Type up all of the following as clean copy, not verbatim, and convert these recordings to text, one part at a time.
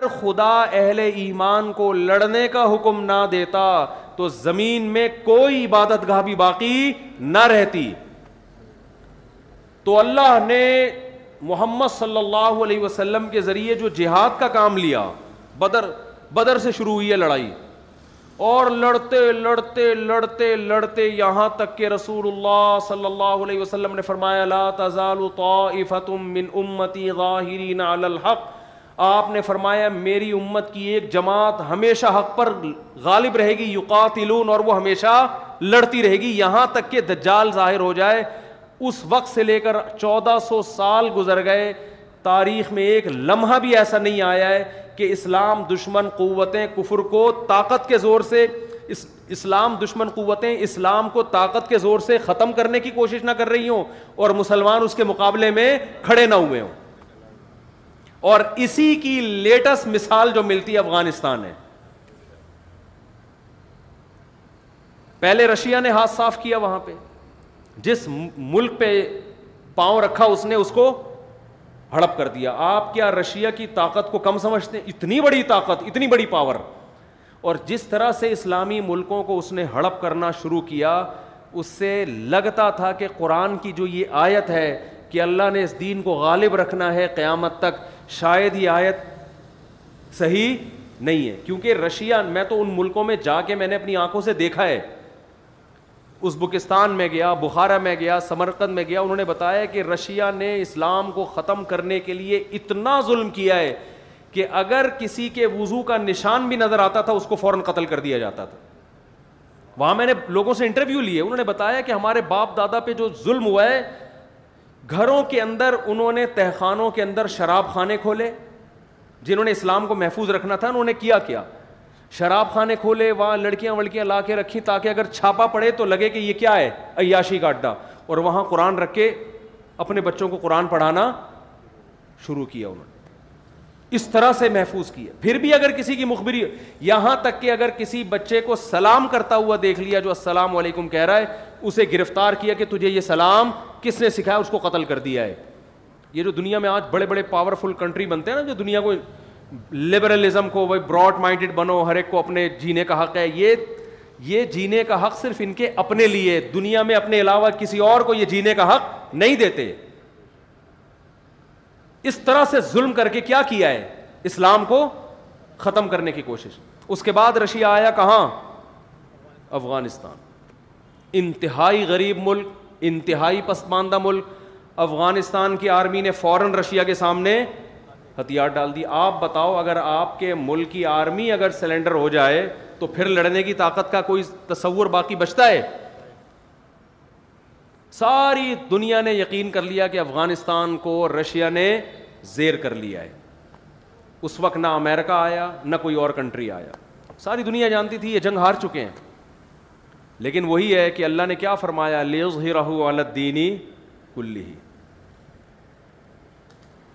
خدا اہل ایمان کو لڑنے کا حکم نہ دیتا تو زمین میں کوئی عبادت گاہ بھی باقی نہ رہتی. تو اللہ نے محمد صلی اللہ علیہ وسلم کے ذریعے جو جہاد کا کام لیا, بدر سے شروع ہوئی ہے لڑائی, اور لڑتے لڑتے لڑتے لڑتے یہاں تک کہ رسول اللہ صلی اللہ علیہ وسلم نے فرمایا لا تزال طائفۃ من امتی ظاہرین علی الحق. آپ نے فرمایا میری امت کی ایک جماعت ہمیشہ حق پر غالب رہے گی, یقاتلون, اور وہ ہمیشہ لڑتی رہے گی یہاں تک کہ دجال ظاہر ہو جائے. اس وقت سے لے کر 1400 سال گزر گئے, تاریخ میں ایک لمحہ بھی ایسا نہیں آیا ہے کہ اسلام دشمن قوتیں کفر کو طاقت کے زور سے اسلام دشمن قوتیں اسلام کو طاقت کے زور سے ختم کرنے کی کوشش نہ کر رہی ہوں اور مسلمان اس کے مقابلے میں کھڑے نہ ہوئے ہوں. اور اسی کی لیٹسٹ مثال جو ملتی ہے افغانستان ہے. پہلے رشیا نے ہاتھ صاف کیا وہاں پہ, جس ملک پہ پاؤں رکھا اس نے اس کو ہڑپ کر دیا. آپ کیا رشیا کی طاقت کو کم سمجھتے ہیں؟ اتنی بڑی طاقت, اتنی بڑی پاور. اور جس طرح سے اسلامی ملکوں کو اس نے ہڑپ کرنا شروع کیا, اس سے لگتا تھا کہ قرآن کی جو یہ آیت ہے کہ اللہ نے اس دین کو غالب رکھنا ہے قیامت تک, شاید یہ آیت صحیح نہیں ہے. کیونکہ رشیا, میں تو ان ملکوں میں جا کے میں نے اپنی آنکھوں سے دیکھا ہے. ازبکستان میں گیا, بخارا میں گیا, سمرقند میں گیا, انہوں نے بتایا کہ رشیا نے اسلام کو ختم کرنے کے لیے اتنا ظلم کیا ہے کہ اگر کسی کے وضو کا نشان بھی نظر آتا تھا اس کو فوراً قتل کر دیا جاتا تھا. وہاں میں نے لوگوں سے انٹرویو لیے, انہوں نے بتایا کہ ہمارے باپ دادا پہ جو ظلم ہوا ہے, گھروں کے اندر انہوں نے تہخانوں کے اندر شراب خانے کھولے. جنہوں نے اسلام کو محفوظ رکھنا تھا انہوں نے کیا شراب خانے کھولے, وہاں لڑکیاں وڑکیاں لا کے رکھی تاکہ اگر چھاپا پڑے تو لگے کہ یہ کیا ہے, عیاشی کا اڈا. اور وہاں قرآن رکھ کے اپنے بچوں کو قرآن پڑھانا شروع کیا انہوں نے. اس طرح سے محفوظ کیا. پھر بھی اگر کسی کی مخبری, یہاں تک کہ اگر کسی بچے کو سلام کرتا ہوا دیکھ لیا جو السلام علیکم کہہ رہا ہے, اسے گرفتار کیا کہ تجھے یہ سلام کس نے سکھایا, اس کو قتل کر دیا ہے. یہ جو دنیا میں آج بڑے بڑے پاورفل کنٹری بنتے ہیں نا, جو دنیا کو لبرلزم کو براڈ مائنڈڈ بنو, ہر ایک کو اپنے جینے کا حق ہے, یہ جینے کا حق صرف ان کے اپنے لیے, دنیا میں اپنے علاوہ کسی اور کو یہ جینے کا حق نہیں دیتے. اس طرح سے ظلم کر کے کیا کیا ہے, اسلام کو ختم کرنے کی کوشش. اس کے بعد رشیا آیا کہاں, افغانستان. انتہائی غریب ملک, انتہائی پسماندہ ملک. افغانستان کی آرمی نے فوراً رشیا کے سامنے ہتھیار ڈال دی. آپ بتاؤ, اگر آپ کے ملک کی آرمی اگر سلنڈر ہو جائے تو پھر لڑنے کی طاقت کا کوئی تصور باقی بچتا ہے؟ ساری دنیا نے یقین کر لیا کہ افغانستان کو رشیا نے زیر کر لیا ہے. اس وقت نہ امریکہ آیا نہ کوئی اور کنٹری آیا, ساری دنیا جانتی تھی یہ جنگ ہار چکے ہیں. لیکن وہی ہے کہ اللہ نے کیا فرمایا, لِيُظْهِرَهُ عَلَى الدِّينِ كُلِّهِ.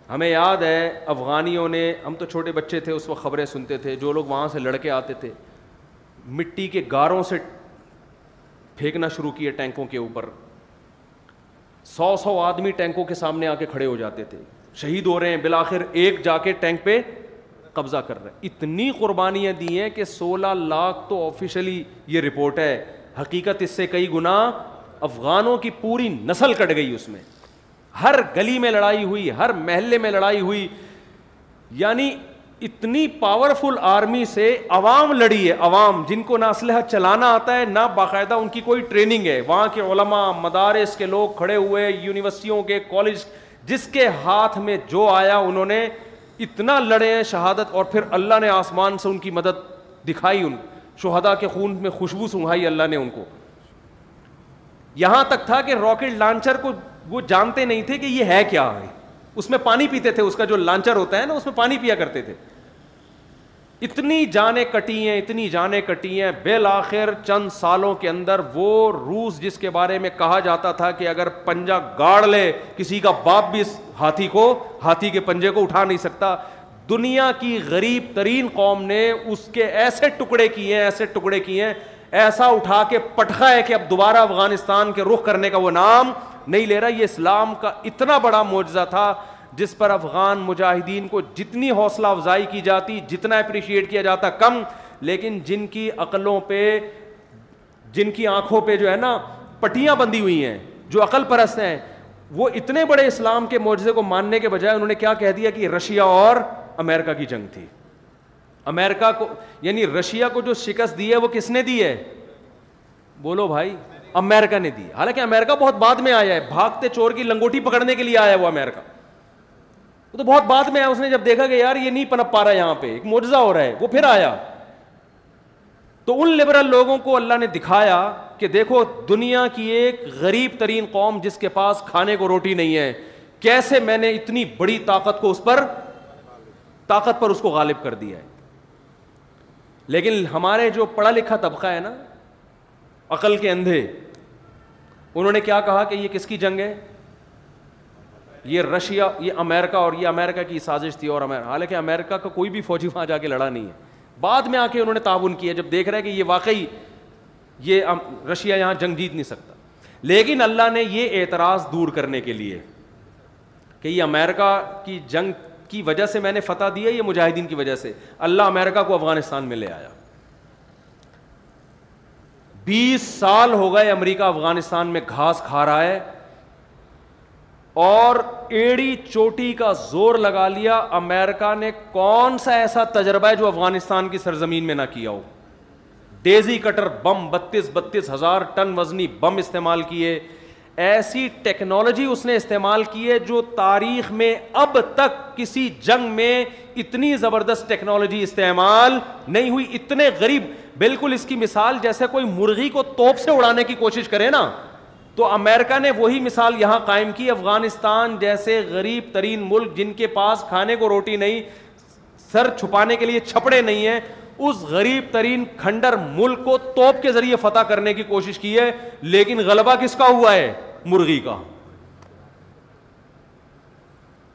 ہمیں یاد ہے افغانیوں نے, ہم تو چھوٹے بچے تھے اس وقت خبریں سنتے تھے, جو لوگ وہاں سے لڑکے آتے تھے مٹی کے گاروں سے پھینکنا شروع کیے ٹینکوں کے اوپر. 100 آدمی ٹینکوں کے سامنے آ کے کھڑے ہو جاتے تھے, شہید ہو رہے ہیں, بالآخر ایک جا کے ٹینک پہ قبضہ کر رہے ہیں. اتنی قربانیاں دی ہیں کہ 16 لاکھ تو آفیشلی یہ رپورٹ ہے, حقیقت اس سے کئی گنا افغانوں کی پوری نسل کٹ گئی. اس میں ہر گلی میں لڑائی ہوئی, ہر محلے میں لڑائی ہوئی. یعنی اتنی پاورفل آرمی سے عوام لڑی ہے, عوام جن کو نہ اسلحہ چلانا آتا ہے نہ باقاعدہ ان کی کوئی ٹریننگ ہے. وہاں کے علماء, مدارس کے لوگ کھڑے ہوئے, یونیورسٹیوں کے, کالج, جس کے ہاتھ میں جو آیا انہوں نے اتنا لڑے ہیں شہادت. اور پھر اللہ نے آسمان سے ان کی مدد دکھائی, ان شہداء کے خون میں خوشبو سنگھائی اللہ نے ان کو. یہاں تک تھا کہ راکٹ لانچر کو وہ جانتے نہیں تھے کہ یہ ہے کیا ہے, اس میں پانی پیتے تھے, اس کا جو لانچر ہوتا ہے نا اس میں پانی پیا کرتے تھے. اتنی جانیں کٹی ہیں, اتنی جانیں کٹی ہیں. بالآخر چند سالوں کے اندر وہ روس جس کے بارے میں کہا جاتا تھا کہ اگر پنجہ گاڑ لے کسی کا باپ بھی اس ہاتھی کے پنجے کو اٹھا نہیں سکتا, دنیا کی غریب ترین قوم نے اس کے ایسے ٹکڑے کیے ہیں, ایسا اٹھا کے پٹخا ہے کہ اب دوبارہ افغانستان کے رخ کرنے کا وہ نام نہیں لے رہا. یہ اسلام کا اتنا بڑا معجزہ تھا جس پر افغان مجاہدین کو جتنی حوصلہ افزائی کی جاتی, جتنا اپریشیٹ کیا جاتا کم, لیکن جن کی عقلوں پہ, جن کی آنکھوں پہ جو ہے نا پٹیاں بندھی ہوئی ہیں, جو عقل پرست ہیں, وہ اتنے بڑے اسلام کے معجزے کو ماننے کے بجائے انہوں نے کیا کہہ دیا کہ رشیا اور امریکہ کی جنگ تھی. امریکہ کو یعنی رشیا کو جو شکست دی ہے وہ کس نے دی ہے؟ بولو بھائی, امریکہ نے دی. حالانکہ امریکہ بہت بعد میں آیا ہے, بھاگتے چور کی لنگوٹی پکڑنے کے لیے آیا وہ امریکہ, وہ تو بہت بعد میں آیا. اس نے جب دیکھا کہ یار یہ نہیں پنپ پا رہا یہاں پہ, ایک معجزہ ہو رہا ہے, وہ پھر آیا. تو ان لبرل لوگوں کو اللہ نے دکھایا کہ دیکھو دنیا کی ایک غریب ترین قوم جس کے پاس کھانے کو روٹی نہیں ہے, کیسے میں نے اتنی بڑی طاقت کو اس کو غالب کر دیا ہے. لیکن ہمارے جو پڑھا لکھا طبقہ ہے نا, عقل کے اندھے, انہوں نے کیا کہا کہ یہ کس کی جنگ ہے؟ یہ رشیا, یہ امریکہ, اور یہ امریکہ کی سازش تھی. اور حالانکہ امریکہ کا کوئی بھی فوجی وہاں جا کے لڑا نہیں ہے, بعد میں آ کے انہوں نے تعاون کیا جب دیکھ رہے کہ یہ واقعی یہ رشیا یہاں جنگ جیت نہیں سکتا. لیکن اللہ نے یہ اعتراض دور کرنے کے لیے کہ یہ امریکہ کی جنگ کی وجہ سے میں نے فتح دی ہے, یہ مجاہدین کی وجہ سے, اللہ امریکہ کو افغانستان میں لے آیا. 20 سال ہو گئے امریکہ افغانستان میں گھاس کھا رہا ہے, اور ایڑی چوٹی کا زور لگا لیا. امریکہ نے کون سا ایسا تجربہ ہے جو افغانستان کی سرزمین میں نہ کیا ہو؟ ڈیزی کٹر بم 32 ہزار ٹن وزنی بم استعمال کیے, ایسی ٹیکنالوجی اس نے استعمال کی ہے جو تاریخ میں اب تک کسی جنگ میں اتنی زبردست ٹیکنالوجی استعمال نہیں ہوئی. اتنے غریب, بالکل اس کی مثال جیسے کوئی مرغی کو توپ سے اڑانے کی کوشش کرے نا, تو امریکہ نے وہی مثال یہاں قائم کی. افغانستان جیسے غریب ترین ملک جن کے پاس کھانے کو روٹی نہیں, سر چھپانے کے لیے چھپڑے نہیں ہیں, اس غریب ترین کھنڈر ملک کو توپ کے ذریعے فتح کرنے کی کوشش کی ہے. لیکن غلبہ کس کا ہوا ہے؟ مرغی کا.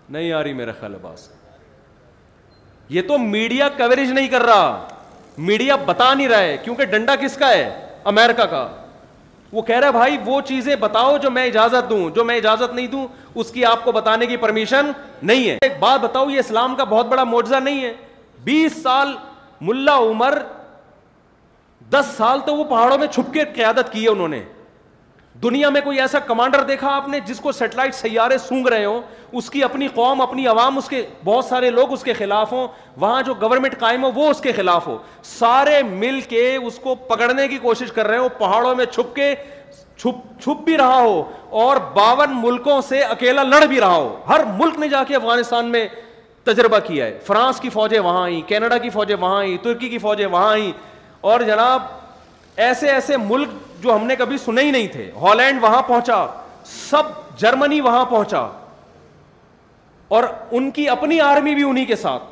نہیں آ رہی میرا خیال باز. یہ تو میڈیا کوریج نہیں کر رہا, میڈیا بتا نہیں رہا ہے, کیونکہ ڈنڈا کس کا ہے؟ امریکہ کا. وہ کہہ رہا ہے بھائی وہ چیزیں بتاؤ جو میں اجازت دوں, جو میں اجازت نہیں دوں اس کی آپ کو بتانے کی پرمیشن نہیں ہے. ایک بات بتاؤ, یہ اسلام کا بہت بڑا معجزہ نہیں ہے؟ 20 سال ملا عمر 10 سال تو وہ پہاڑوں میں چھپ کے قیادت کی ہے انہوں نے. دنیا میں کوئی ایسا کمانڈر دیکھا آپ نے جس کو سیٹلائٹ سیارے سونگ رہے ہوں, اس کی اپنی قوم, اپنی عوام, اس کے بہت سارے لوگ اس کے خلاف ہوں, وہاں جو گورنمنٹ قائم ہو وہ اس کے خلاف ہو, سارے مل کے اس کو پکڑنے کی کوشش کر رہے ہو, پہاڑوں میں چھپ کے چھپ بھی رہا ہو, اور 52 ملکوں سے اکیلا لڑ بھی رہا ہو. ہر ملک نے جا کے افغانستان میں تجربہ کیا ہے. فرانس کی فوجیں وہاں آئیں, کینیڈا کی فوجیں وہاں آئیں, ترکی کی فوجیں وہاں آئیں, اور جناب ایسے ایسے ملک جو ہم نے کبھی سنے ہی نہیں تھے. ہالینڈ وہاں پہنچا, سب جرمنی وہاں پہنچا, اور ان کی اپنی آرمی بھی انہی کے ساتھ.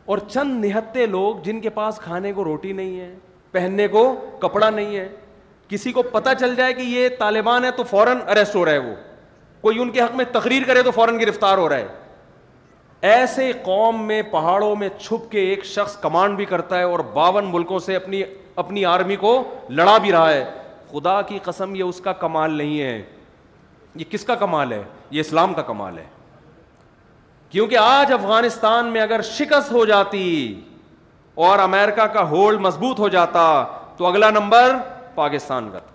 اور چند نہتے لوگ جن کے پاس کھانے کو روٹی نہیں ہے, پہننے کو کپڑا نہیں ہے, کسی کو پتہ چل جائے کہ یہ طالبان ہے تو فوراً اریسٹ ہو رہا ہے, وہ کوئی ان کے حق میں تقریر کرے تو فوراً گرفتار ہو رہا ہے. ایسے قوم میں پہاڑوں میں چھپ کے ایک شخص کمانڈ بھی کرتا ہے اور 52 ملکوں سے اپنی آرمی کو لڑا بھی رہا ہے. خدا کی قسم یہ اس کا کمال نہیں ہے, یہ کس کا کمال ہے؟ یہ اسلام کا کمال ہے. کیونکہ آج افغانستان میں اگر شکست ہو جاتی اور امریکہ کا ہولڈ مضبوط ہو جاتا تو اگلا نمبر پاکستان کا تھا.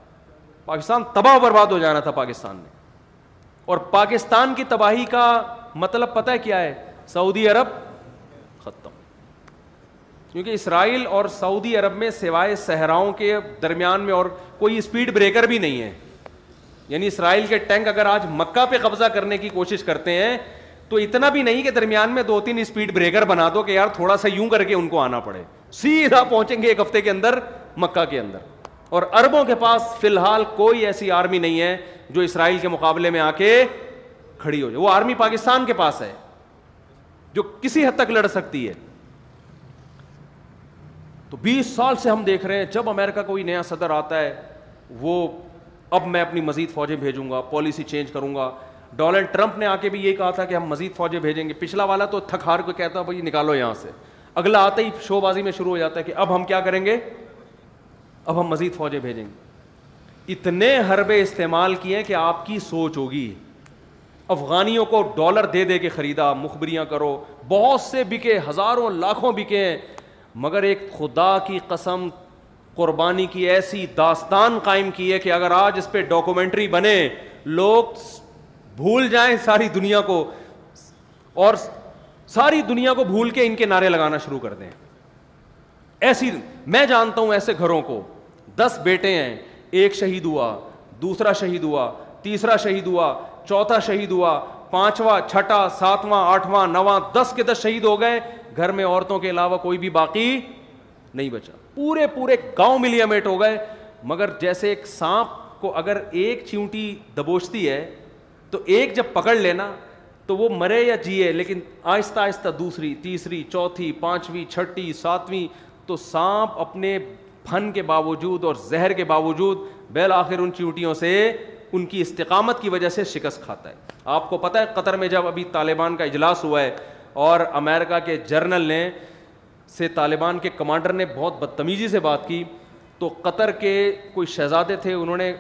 پاکستان تباہ و برباد ہو جانا تھا پاکستان نے. اور پاکستان کی تباہی کا مطلب پتہ ہے کیا ہے؟ سعودی عرب ختم. کیونکہ اسرائیل اور سعودی عرب میں سوائے صحراؤں کے درمیان میں اور کوئی اسپیڈ بریکر بھی نہیں ہے. یعنی اسرائیل کے ٹینک اگر آج مکہ پہ قبضہ کرنے کی کوشش کرتے ہیں تو اتنا بھی نہیں کہ درمیان میں 2-3 اسپیڈ بریکر بنا دو کہ یار تھوڑا سا یوں کر کے ان کو آنا پڑے, سیدھا پہنچیں گے 1 ہفتے کے اندر مکہ کے اندر. اور عربوں کے پاس فی الحال کوئی ایسی آرمی نہیں ہے جو اسرائیل کے مقابلے میں آ کے کھڑی ہو جائے. وہ آرمی پاکستان کے پاس ہے جو کسی حد تک لڑ سکتی ہے. تو 20 سال سے ہم دیکھ رہے ہیں جب امریکہ کوئی نیا صدر آتا ہے وہ اب میں اپنی مزید فوجیں بھیجوں گا, پالیسی چینج کروں گا. ڈونلڈ ٹرمپ نے آ کے بھی یہ کہا تھا کہ ہم مزید فوجیں بھیجیں گے. پچھلا والا تو تھک ہار کو کہتا بھائی نکالو یہاں سے, اگلا آتا ہی شو بازی میں شروع ہو جاتا ہے کہ اب ہم کیا کریں گے, اب ہم مزید فوجیں بھیجیں گے. اتنے حربے استعمال کیے کہ آپ کی سوچ ہوگی افغانیوں کو ڈالر دے دے کے خریدا, مخبریاں کرو, بہت سے بکے, ہزاروں لاکھوں بکے ہیں, مگر ایک خدا کی قسم قربانی کی ایسی داستان قائم کی ہے کہ اگر آج اس پہ ڈاکومنٹری بنے, لوگ بھول جائیں ساری دنیا کو, اور ساری دنیا کو بھول کے ان کے نعرے لگانا شروع کر دیں. ایسی میں جانتا ہوں ایسے گھروں کو, 10 بیٹے ہیں, ایک شہید ہوا, دوسرا شہید ہوا, تیسرا شہید ہوا, چوتھا شہید ہوا, 5واں, 6واں, 7واں, 8واں, 9واں, 10 کے 10 شہید ہو گئے. گھر میں عورتوں کے علاوہ کوئی بھی باقی نہیں بچا, پورے گاؤں ملیامیٹ ہو گئے. مگر جیسے ایک سانپ کو اگر ایک چیونٹی دبوچتی ہے تو ایک جب پکڑ لینا تو وہ مرے یا جیے, لیکن آہستہ آہستہ دوسری, تیسری, چوتھی, 5ویں, 6ٹھی, 7ویں, تو سانپ اپنے پھن کے باوجود اور زہر کے باوجود بالآخر ان چیونٹیوں سے ان کی استقامت کی وجہ سے شکست کھاتا ہے. آپ کو پتہ ہے قطر میں جب ابھی طالبان کا اجلاس ہوا ہے اور امریکہ کے جرنل نے سے طالبان کے کمانڈر نے بہت بدتمیزی سے بات کی, تو قطر کے کوئی شہزادے تھے, انہوں نے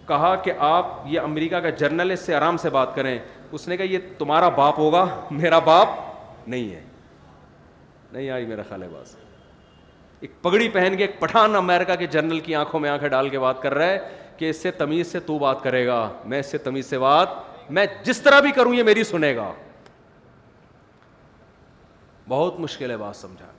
کہا کہ آپ یہ امریکہ کا جرنل ہے, اس سے آرام سے بات کریں. اس نے کہا یہ تمہارا باپ ہوگا, میرا باپ نہیں ہے. نہیں آئی میرا خیال ہے بات. ایک پگڑی پہن کے ایک پٹھان امریکہ کے جنرل کی آنکھوں میں آنکھیں ڈال کے بات کر رہا ہے کہ اس سے تمیز سے تو بات کرے گا, میں اس سے تمیز سے بات, میں جس طرح بھی کروں یہ میری سنے گا. بہت مشکل ہے بات سمجھانا.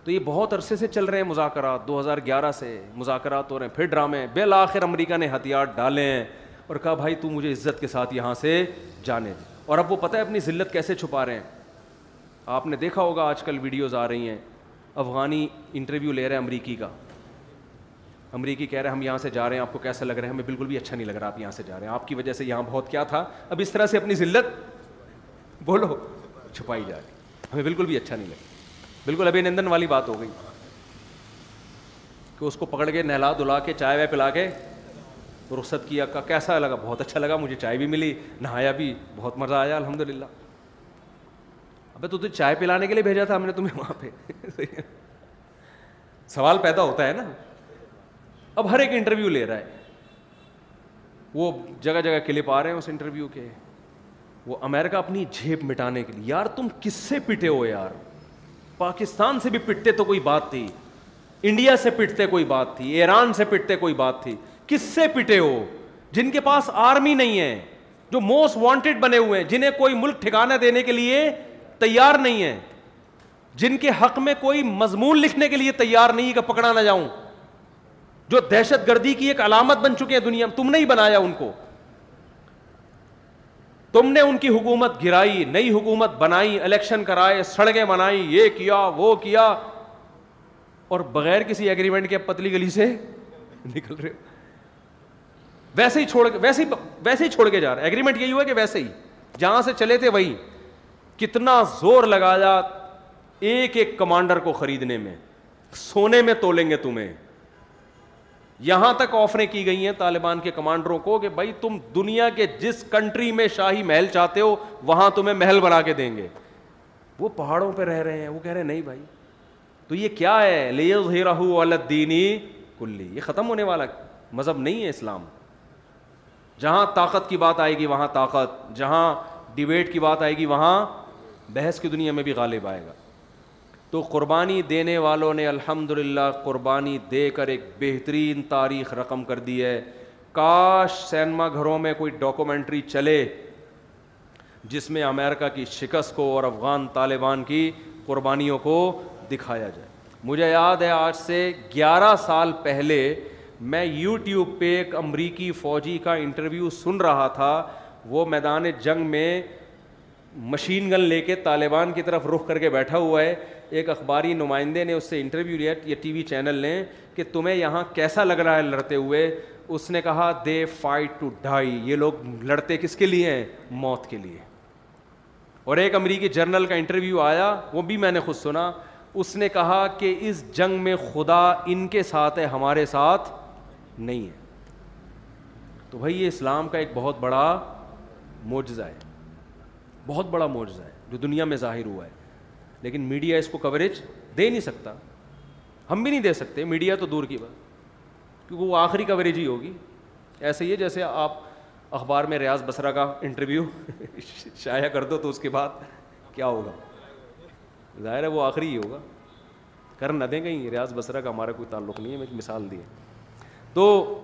تو یہ بہت عرصے سے چل رہے ہیں مذاکرات, 2011 سے مذاکرات ہو رہے ہیں, پھر ڈرامے. بالآخر امریکہ نے ہتھیار ڈالے ہیں اور کہا بھائی تو مجھے عزت کے ساتھ یہاں سے جانے دے. اور اب وہ پتہ ہے اپنی ذلت کیسے چھپا رہے ہیں. آپ نے دیکھا ہوگا آج کل ویڈیوز آ رہی ہیں, افغانی انٹرویو لے رہے ہیں امریکی کا, امریکی کہہ رہے ہیں ہم یہاں سے جا رہے ہیں, آپ کو کیسا لگ رہا ہے؟ ہمیں بالکل بھی اچھا نہیں لگ رہا آپ یہاں سے جا رہے ہیں, آپ کی وجہ سے یہاں بہت کیا تھا. اب اس طرح سے اپنی ذلت بولو چھپائی جا رہی, ہمیں بالکل بھی اچھا نہیں لگا. بالکل ابھینندن والی بات ہو گئی کہ اس کو پکڑ کے نہلا دھلا کے چائے وائے پلا کے رخصت کیا. کا کیسا لگا؟ بہت اچھا لگا, مجھے چائے بھی ملی, نہایا بھی, بہت مزہ آیا الحمدللہ. ابے تو چائے پلانے کے لیے بھیجا تھا ہم نے تمہیں وہاں پہ. سوال پیدا ہوتا ہے نا. اب ہر ایک انٹرویو لے رہا ہے, وہ جگہ جگہ کلپ آ رہے ہیں اس انٹرویو کے. وہ امریکہ اپنی جھیپ مٹانے کے لیے, یار تم کس سے پٹے ہو یار؟ پاکستان سے بھی پٹتے تو کوئی بات تھی, انڈیا سے پٹتے کوئی بات تھی, ایران سے پٹتے کوئی بات تھی, کس سے پٹے ہو؟ جن کے پاس آرمی نہیں ہے, جو موسٹ وانٹڈ بنے ہوئے ہیں, جنہیں کوئی ملک ٹھکانہ دینے کے لیے تیار نہیں ہے, جن کے حق میں کوئی مضمون لکھنے کے لیے تیار نہیں کہ پکڑا نہ جاؤں, جو دہشت گردی کی ایک علامت بن چکے ہیں دنیا میں. تم نے ہی بنایا ان کو, تم نے ان کی حکومت گرائی, نئی حکومت بنائی, الیکشن کرائے, سڑکیں بنائی, یہ کیا وہ کیا, اور بغیر کسی ایگریمنٹ کے پتلی گلی سے نکل رہے. ویسے ہی چھوڑ کے جا رہے. ایگریمنٹ یہی ہوا کہ ویسے ہی جہاں سے چلے تھے وہیں. کتنا زور لگایا ایک ایک کمانڈر کو خریدنے میں, سونے میں تولیں گے تمہیں. یہاں تک آفریں کی گئی ہیں طالبان کے کمانڈروں کو کہ بھائی تم دنیا کے جس کنٹری میں شاہی محل چاہتے ہو وہاں تمہیں محل بنا کے دیں گے. وہ پہاڑوں پہ رہ رہے ہیں, وہ کہہ رہے ہیں نہیں بھائی تو یہ کیا ہے, لیظہرہ علی الدین کلی, یہ ختم ہونے والا مذہب نہیں ہے اسلام. جہاں طاقت کی بات آئے گی وہاں طاقت, جہاں ڈیبیٹ کی بات آئے گی وہاں بحث کی دنیا میں بھی غالب آئے گا. تو قربانی دینے والوں نے الحمدللہ قربانی دے کر ایک بہترین تاریخ رقم کر دی ہے. کاش سینما گھروں میں کوئی ڈاکومنٹری چلے جس میں امریکہ کی شکست کو اور افغان طالبان کی قربانیوں کو دکھایا جائے. مجھے یاد ہے آج سے 11 سال پہلے میں یوٹیوب پہ ایک امریکی فوجی کا انٹرویو سن رہا تھا. وہ میدان جنگ میں مشین گن لے کے طالبان کی طرف رخ کر کے بیٹھا ہوا ہے. ایک اخباری نمائندے نے اس سے انٹرویو لیا, یہ ٹی وی چینل نے, کہ تمہیں یہاں کیسا لگ رہا ہے لڑتے ہوئے؟ اس نے کہا دے فائٹ ٹو ڈائی, یہ لوگ لڑتے کس کے لیے ہیں؟ موت کے لیے. اور ایک امریکی جرنل کا انٹرویو آیا, وہ بھی میں نے خود سنا, اس نے کہا کہ اس جنگ میں خدا ان کے ساتھ ہے, ہمارے ساتھ نہیں ہے. تو بھائی یہ اسلام کا ایک بہت بڑا معجزہ ہے, بہت بڑا معجزہ ہے جو دنیا میں ظاہر ہوا ہے. لیکن میڈیا اس کو کوریج دے نہیں سکتا, ہم بھی نہیں دے سکتے, میڈیا تو دور کی بات, کیونکہ وہ آخری کوریج ہی ہوگی. ایسے ہی ہے جیسے آپ اخبار میں ریاض بصرہ کا انٹرویو شائع کر دو تو اس کے بعد کیا ہوگا؟ ظاہر ہے وہ آخری ہی ہوگا. کر نہ دیں کہیں ریاض بصرہ کا ہمارا کوئی تعلق نہیں ہے, میں ایک مثال دی ہے. تو